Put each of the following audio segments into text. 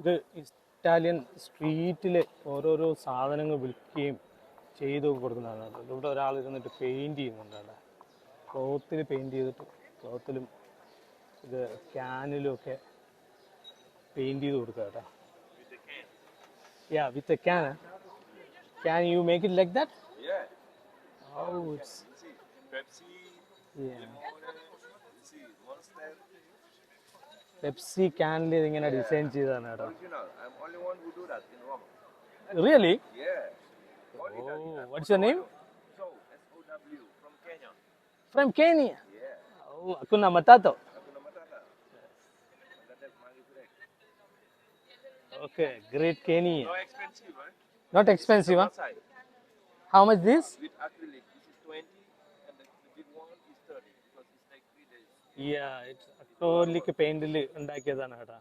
ഇത് ഇറ്റാലിയൻ സ്ട്രീറ്റിൽ ഓരോരോ സാധനങ്ങൾ വിൽക്കുകയും ചെയ്തു കൊടുക്കുന്നതാണ്. ഇവിടെ ഒരാൾ ഇരുന്നിട്ട് പെയിൻറ് ചെയ്യുന്നുണ്ട്. അവിടെ ക്ലോത്തിൽ പെയിൻറ് ചെയ്തിട്ട് ക്ലോത്തിലും ഇത് ക്യാനിലും ഒക്കെ പെയിൻറ് ചെയ്ത് കൊടുക്കുക കേട്ടോ. Yeah, with a can. Can you make it like that? Yeah. Oh, it's See, Pepsi, yeah. see, Monster. Pepsi canil ingane design cheyidana കേട്ടോ. Original. I'm only one who do that in Rome. Really? Yeah. Oh, what's your name? So, SOW from Kenya. From Kenya. Yeah. Oh, hakuna matata. Hakuna Matata. That's Mangi Break. Okay, great Kenya. No expensive, huh? Not expensive, huh? Outside. How much this? With acrylic, this is 20, and the big one is 30 because it's like 3 days. Yeah, it's acrylic പെയിന്റിൽ ഉണ്ടാക്കിയതാണ് കേട്ടോ.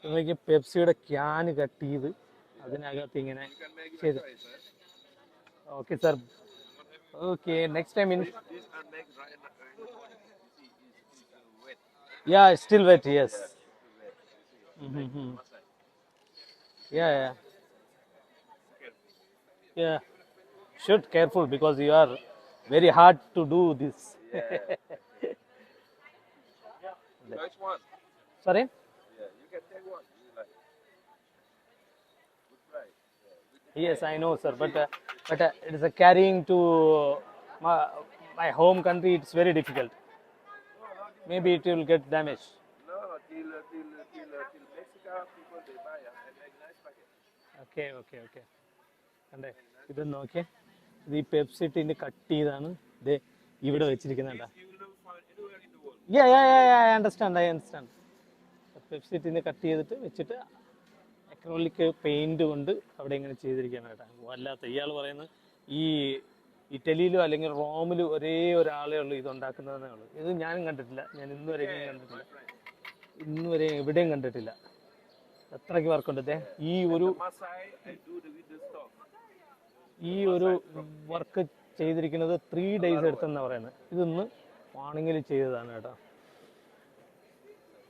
ഇതൊക്കെ പെപ്സിയുടെ can cut ചെയ്ത് അതിനകത്ത് ഇങ്ങനെ You can make ചെയ്ത്. your choice, huh? Okay, sir. Okay, next time in. This are make right now. You see, it's wet. Yeah, it's still wet. Yes. It's wet. You see, Mm-hmm. massage. Yeah, yeah. Careful. Yeah. Should careful because you are very hard to do this. Choice one. Sorry? Yeah, you can take one. You like. Good price. Yes, I know, sir. But it is a carrying to my home country. It's very difficult. Maybe it will get damaged. No, till Mexico people they buy and make nice packet. Okay, okay, okay. കണ്ടേ ഇത് നോക്കിയേ, ഇത് ഈ Pepsi tin cut ചെയ്താണ് ഇത് ഇവിടെ വെച്ചിരിക്കുന്നുണ്ടാ. You will find anywhere in the world. I understand. Pepsi tin cut ചെയ്തിട്ട് വെച്ചിട്ട് അക്രോലിക് പെയിന്റ് കൊണ്ട് അവിടെ ഇങ്ങനെ ചെയ്തിരിക്കുകയാണ് കേട്ടോ. വല്ലാത്ത ഇയാൾ പറയുന്നത് ഈ ഇറ്റലിയിലോ അല്ലെങ്കിൽ റോമിലോ ഒരേ ഒരാളേ ഉള്ളൂ ഇത് ഉണ്ടാക്കുന്നതെന്നേ ഉള്ളൂ. ഇത് ഞാനും കണ്ടിട്ടില്ല, ഞാൻ ഇന്നുവരെയും കണ്ടിട്ടില്ല, ഇന്നുവരെയും എവിടെയും കണ്ടിട്ടില്ല. അത്രയ്ക്ക് വർക്കുണ്ട്. ഈ ഒരു Masai, I do the with the stock. ഈ ഒരു വർക്ക് ചെയ്തിരിക്കുന്നത് 3 days എടുത്തെന്നാണ് പറയുന്നത്. ഇതൊന്ന് മോർണിംഗിൽ ചെയ്തതാണ് കേട്ടോ.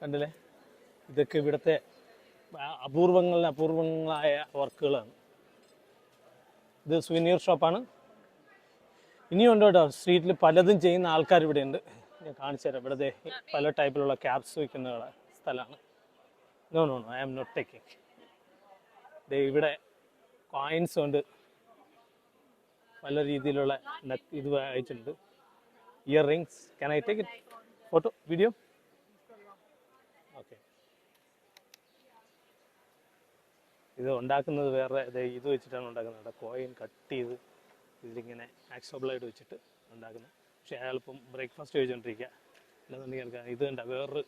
കണ്ടില്ലേ, ഇതൊക്കെ ഇവിടുത്തെ അപൂർവങ്ങളായ വർക്കുകളാണ്. ഇത് സുവനീർ ഷോപ്പാണ്. ഇനിയുണ്ട് കേട്ടോ, സ്ട്രീറ്റിൽ പലതും ചെയ്യുന്ന ആൾക്കാർ ഇവിടെ ഉണ്ട്. ഞാൻ കാണിച്ചു തരാം. ഇവിടുത്തെ പല ടൈപ്പിലുള്ള ക്യാപ്സ് വയ്ക്കുന്ന സ്ഥലമാണ്. No I am not taking. ഇവിടെ കോയിൻസ് ഉണ്ട്, പല രീതിയിലുള്ള ഇത് വായിച്ചിട്ടുണ്ട്. Earrings. Can I take it photo video? Okay. ഇത് ഉണ്ടാക്കുന്നത് വേറെ ഇത് വെച്ചിട്ടാണ് ഉണ്ടാക്കുന്നത്. കോയിൻ കട്ട് ചെയ്ത് ഇതിലിങ്ങനെ ആക്സോ ബ്ലേഡ് വെച്ചിട്ട് ഉണ്ടാക്കുന്നത്. പക്ഷേ അയാളിപ്പം ബ്രേക്ക്ഫാസ്റ്റ് കഴിച്ചുകൊണ്ടിരിക്കുക. അല്ലെന്നുണ്ടെങ്കിൽ ഇത് കണ്ട വേറൊരു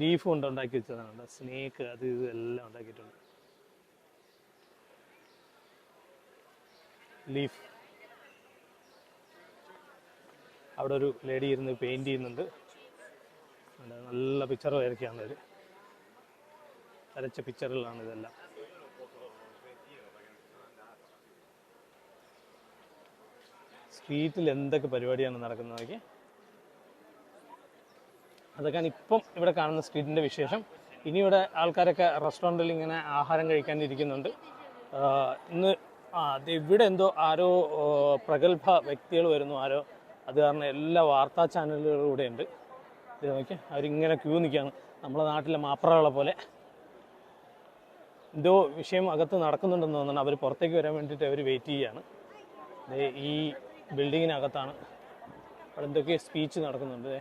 ലീഫ് കൊണ്ട് ഉണ്ടാക്കി വെച്ചതാണ്. സ്നേക്ക് അത് ഇത് എല്ലാം ഉണ്ടാക്കിയിട്ടുണ്ട്. ലീഫ്. അവിടെ ഒരു ലേഡി ഇരുന്ന് പെയിൻറ് ചെയ്യുന്നുണ്ട്. നല്ല പിക്ചർ വരയ്ക്കുകയാണ് അവർ. വരച്ച പിക്ചറുകളാണ് ഇതെല്ലാം. സ്ട്രീറ്റിൽ എന്തൊക്കെ പരിപാടിയാണ് നടക്കുന്നത് നോക്കി. അതൊക്കെയാണ് ഇപ്പം ഇവിടെ കാണുന്ന സ്ട്രീറ്റിൻ്റെ വിശേഷം. ഇനി ഇവിടെ ആൾക്കാരൊക്കെ റെസ്റ്റോറൻറ്റിൽ ഇങ്ങനെ ആഹാരം കഴിക്കാനിരിക്കുന്നുണ്ട്. ഇന്ന് ഇവിടെ എന്തോ ആരോ പ്രഗത്ഭ വ്യക്തികൾ വരുന്നു, ആരോ. അത് കാരണം എല്ലാ വാർത്താ ചാനലുകളും ഇവിടെ ഉണ്ട്. ഇത് നോക്കിയാൽ അവരിങ്ങനെ ക്യൂ നിൽക്കുകയാണ്. നമ്മളെ നാട്ടിലെ മാപ്രകളെ പോലെ. എന്തോ വിഷയം അകത്ത് നടക്കുന്നുണ്ടെന്ന് തോന്നുന്നു. അവർ പുറത്തേക്ക് വരാൻ വേണ്ടിയിട്ട് അവർ വെയിറ്റ് ചെയ്യുകയാണ്. ഈ ബിൽഡിങ്ങിനകത്താണ്. അവിടെ എന്തൊക്കെ സ്പീച്ച് നടക്കുന്നുണ്ട്.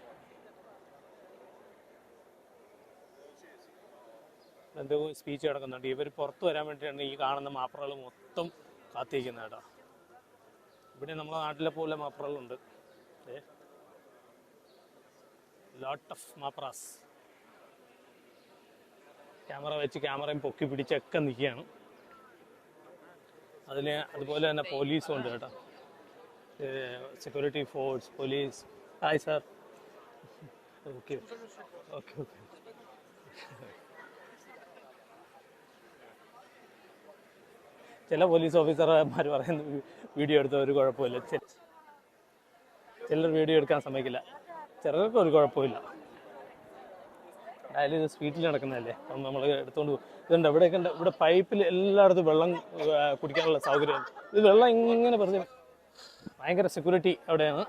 എന്തോ സ്പീച്ച് നടക്കുന്നുണ്ട്. ഇവർ പുറത്ത് വരാൻ വേണ്ടിയിട്ടാണ് ഈ കാണുന്ന മാപ്രകൾ മൊത്തം കാത്തിരിക്കുന്നത് കേട്ടോ. ഇവിടെ നമ്മുടെ നാട്ടിലെ പോലെ മാപ്രകളുണ്ട്. Lot of മാപ്രാസ്. ക്യാമറ വെച്ച് ക്യാമറയും പൊക്കി പിടിച്ചൊക്കെ നിൽക്കുകയാണ്. അതുപോലെ തന്നെ പോലീസും ഉണ്ട് കേട്ടോ. Security force, police. Hi sir. Okay. ചില പോലീസ് ഓഫീസർമാർ പറയുന്നു വീഡിയോ എടുത്ത ഒരു കുഴപ്പമില്ല. ചിലർ വീഡിയോ എടുക്കാൻ സമ്മതിക്കില്ല. ചിലർക്ക് ഒരു കുഴപ്പമില്ല. എന്തായാലും ഇത് സ്ട്രീറ്റിൽ നടക്കുന്നതല്ലേ, അപ്പം നമ്മൾ എടുത്തുകൊണ്ട് പോകും. ഇതുണ്ട് ഇവിടെയൊക്കെ ഉണ്ട്, ഇവിടെ പൈപ്പിൽ എല്ലായിടത്തും വെള്ളം കുടിക്കാനുള്ള സൗകര്യം. ഇത് വെള്ളം ഇങ്ങനെ വെറുതെ, ഭയങ്കര സെക്യൂരിറ്റി അവിടെയാണ്.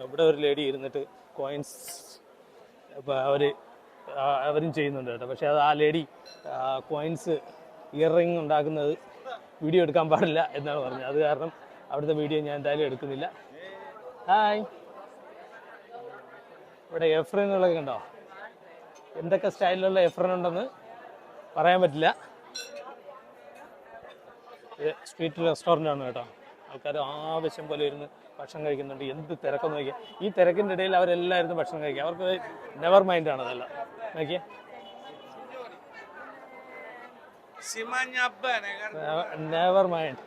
ഇവിടെ ഒരു ലേഡി ഇരുന്നിട്ട് കോയിൻസ് അവരും ചെയ്യുന്നുണ്ട് കേട്ടോ. പക്ഷേ അത് ആ ലേഡി കോയിൻസ് ഇയർ റിംഗ് ഉണ്ടാക്കുന്നത് വീഡിയോ എടുക്കാൻ പാടില്ല എന്നാണ് പറഞ്ഞത്. അത് കാരണം അവിടുത്തെ വീഡിയോ ഞാൻ എന്തായാലും എടുക്കുന്നില്ല. ഹായ്, ഇവിടെ എഫ്രനുകളൊക്കെ ഉണ്ടോ? എന്തൊക്കെ സ്റ്റൈലിലുള്ള എഫ്രൻ ഉണ്ടെന്ന് പറയാൻ പറ്റില്ല. ഇത് സ്ട്രീറ്റ് റെസ്റ്റോറൻ്റ് ആണ് കേട്ടോ. ആൾക്കാർ ആവശ്യം പോലെ ഇരുന്ന് ഭക്ഷണം കഴിക്കുന്നുണ്ട്. എന്ത് തിരക്കെന്ന് നോക്കിയാൽ, ഈ തിരക്കിൻ്റെ ഇടയിൽ അവരെല്ലാം ഇരുന്ന് ഭക്ഷണം കഴിക്കുക. അവർക്ക് നെവർ മൈൻഡ് ആണ് അതെല്ലാം. നോക്കിയേ, നെവർ മൈൻഡ്.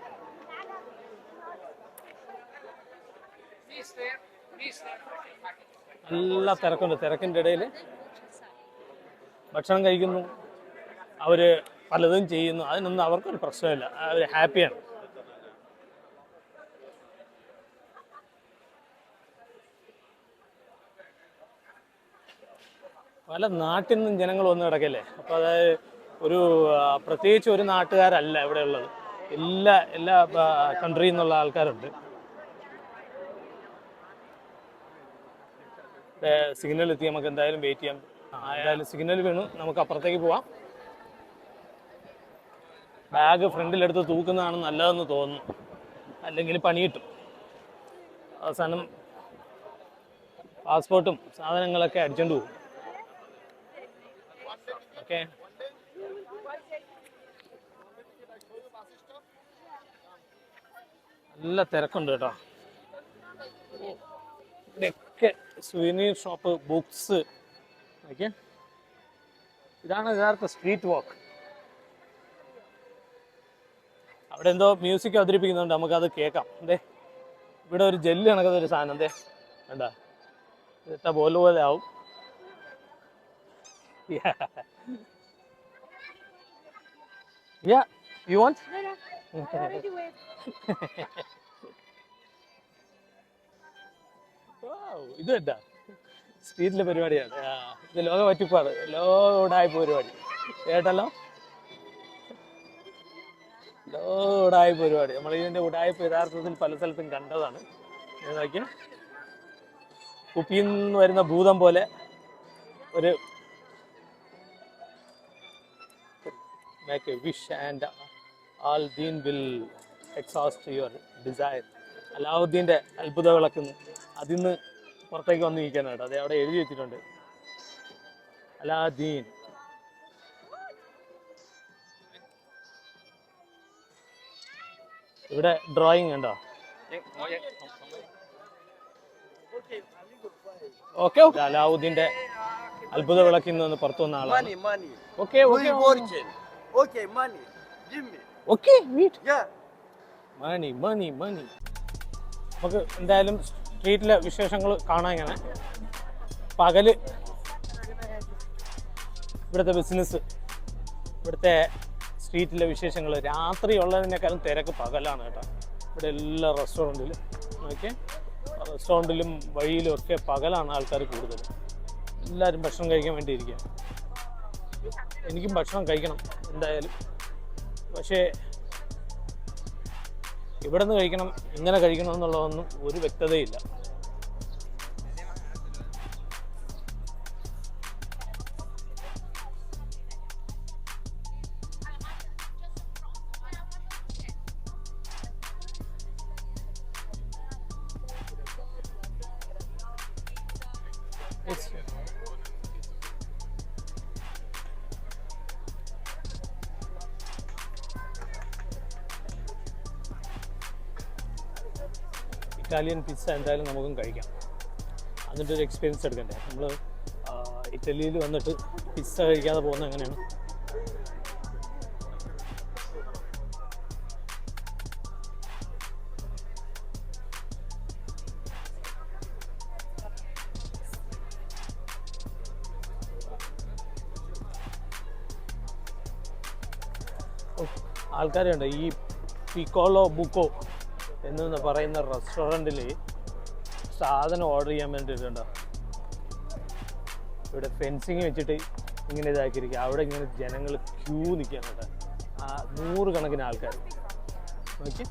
നല്ല തിരക്കുണ്ട്. തിരക്കിൻ്റെ ഇടയിൽ ഭക്ഷണം കഴിക്കുന്നു, അവർ പലതും ചെയ്യുന്നു. അതിനൊന്നും അവർക്കൊരു പ്രശ്നമില്ല, അവർ ഹാപ്പിയാണ്. പല നാട്ടിൽ നിന്നും ജനങ്ങൾ വന്ന് കിടക്കല്ലേ. അപ്പോൾ അതായത് ഒരു പ്രത്യേകിച്ച് ഒരു നാട്ടുകാരല്ല ഇവിടെ ഉള്ളത്, എല്ലാ കൺട്രിയിൽ നിന്നുള്ള ആൾക്കാരുണ്ട്. സിഗ്നൽ എത്തി, നമുക്ക് എന്തായാലും വെയിറ്റ് ചെയ്യാം. എന്തായാലും സിഗ്നൽ വീണു, നമുക്ക് അപ്പുറത്തേക്ക് പോവാം. ബാഗ് ഫ്രണ്ടിലെടുത്ത് തൂക്കുന്നതാണ് നല്ലതെന്ന് തോന്നുന്നു, അല്ലെങ്കിൽ പണി കിട്ടും. അവസാനം പാസ്പോർട്ടും സാധനങ്ങളൊക്കെ അടിച്ചോണ്ട് പോകും. ഓക്കെ, നല്ല തിരക്കുണ്ട് കേട്ടോ. ഇവിടെയൊക്കെ സുവനീർ ഷോപ്പ്, ബുക്സ്. ഓക്കെ, ഇതാണ് യഥാർത്ഥ സ്ട്രീറ്റ് വാക്ക്. അവിടെ എന്തോ മ്യൂസിക് അവതരിപ്പിക്കുന്നുണ്ട്, നമുക്കത് കേൾക്കാം. എന്തേ ഇവിടെ ഒരു ജെല്ല് കണക്കുന്ന ഒരു സാധനം, എന്തേ വേണ്ട, ഇട്ട പോലെ ആവും. Yeah, you want? No, no. I already went. ഇത് കേട്ടാ സ്ട്രീറ്റിലെ പരിപാടിയാണ്. ഇത് ലോക പറ്റിപ്പാട്, ലോഡായ്പ പരിപാടി കേട്ടല്ലോ, ലോഡായ്പ പരിപാടി. നമ്മൾ ഇതിൻ്റെ ഉടായ്പ യഥാർത്ഥത്തിൽ പല സ്ഥലത്തും കണ്ടതാണ്. നോക്കിയ കുപ്പിയിൽ നിന്ന് വരുന്ന ഭൂതം പോലെ ഒരു make a wish and all deen will exhaust your desire. അലാവുദ്ദീൻ്റെ അത്ഭുത വിളക്കുന്ന് അതിൽ നിന്ന് പുറത്തേക്ക് വന്ന് നിൽക്കാനാണ് കേട്ടോ. അത് അവിടെ എഴുതി വെച്ചിട്ടുണ്ട്, അലാദീൻ. ഇവിടെ ഡ്രോയിങ് ഉണ്ടോ? ഓക്കെ, അലാവുദ്ദീൻ്റെ അത്ഭുത വിളക്കിൽ നിന്ന് പുറത്തു വന്ന ആളാണ്. Okay Okay, money. Give me. Okay, വീട്ട് Yeah. മണി മണി മണി. നമുക്ക് എന്തായാലും സ്ട്രീറ്റിലെ വിശേഷങ്ങൾ കാണാൻ. ഇങ്ങനെ പകല് ഇവിടുത്തെ ബിസിനസ്, ഇവിടുത്തെ സ്ട്രീറ്റിലെ വിശേഷങ്ങൾ. രാത്രി ഉള്ളതിനേക്കാളും തിരക്ക് പകലാണ് കേട്ടോ. ഇവിടെ എല്ലാ റെസ്റ്റോറൻറ്റിലും ഓക്കെ, റെസ്റ്റോറൻറ്റിലും വഴിയിലും ഒക്കെ പകലാണ് ആൾക്കാർ കൂടുതൽ. എല്ലാവരും ഭക്ഷണം കഴിക്കാൻ വേണ്ടി ഇരിക്കുക. എനിക്കും ഭക്ഷണം കഴിക്കണം എന്തായാലും, പക്ഷേ ഇവിടെ നിന്ന് കഴിക്കണം, ഇങ്ങനെ കഴിക്കണം എന്നുള്ളതൊന്നും ഒരു വ്യക്തതയില്ല. ഇറ്റാലിയൻ പിസ്സ എന്തായാലും നമുക്കും കഴിക്കാം. എന്നിട്ടൊരു എക്സ്പീരിയൻസ് എടുക്കണ്ടേ. നമ്മൾ ഇറ്റലിയിൽ വന്നിട്ട് പിസ്സ കഴിക്കാതെ പോകുന്നത് എങ്ങനെയാണ്? ആൾക്കാരുണ്ട് ഈ പിക്കോളോ ബുക്കോ എന്ന് പറയുന്ന റെസ്റ്റോറൻറ്റിൽ സാധനം ഓർഡർ ചെയ്യാൻ വേണ്ടിയിട്ടുണ്ടോ. ഇവിടെ ഫെൻസിങ് വെച്ചിട്ട് ഇങ്ങനെ ഇതാക്കിയിരിക്കുക. അവിടെ ഇങ്ങനെ ജനങ്ങൾ ക്യൂ നിൽക്കുകയാണ് കേട്ടോ. 100 കണക്കിന് ആൾക്കാർ നോക്കി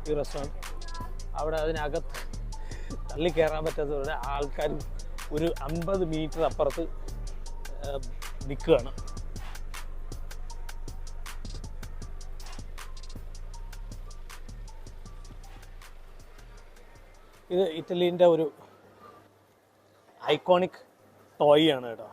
ഈ റെസ്റ്റോറൻറ്റ്. അവിടെ അതിനകത്ത് തള്ളി കയറാൻ പറ്റാത്തവരുടെ ആൾക്കാർ ഒരു 50 മീറ്റർ അപ്പുറത്ത് നിൽക്കുകയാണ്. ഇത് ഇറ്റലീൻ്റെ ഒരു ഐക്കോണിക് ടോയ് ആണ് കേട്ടോ.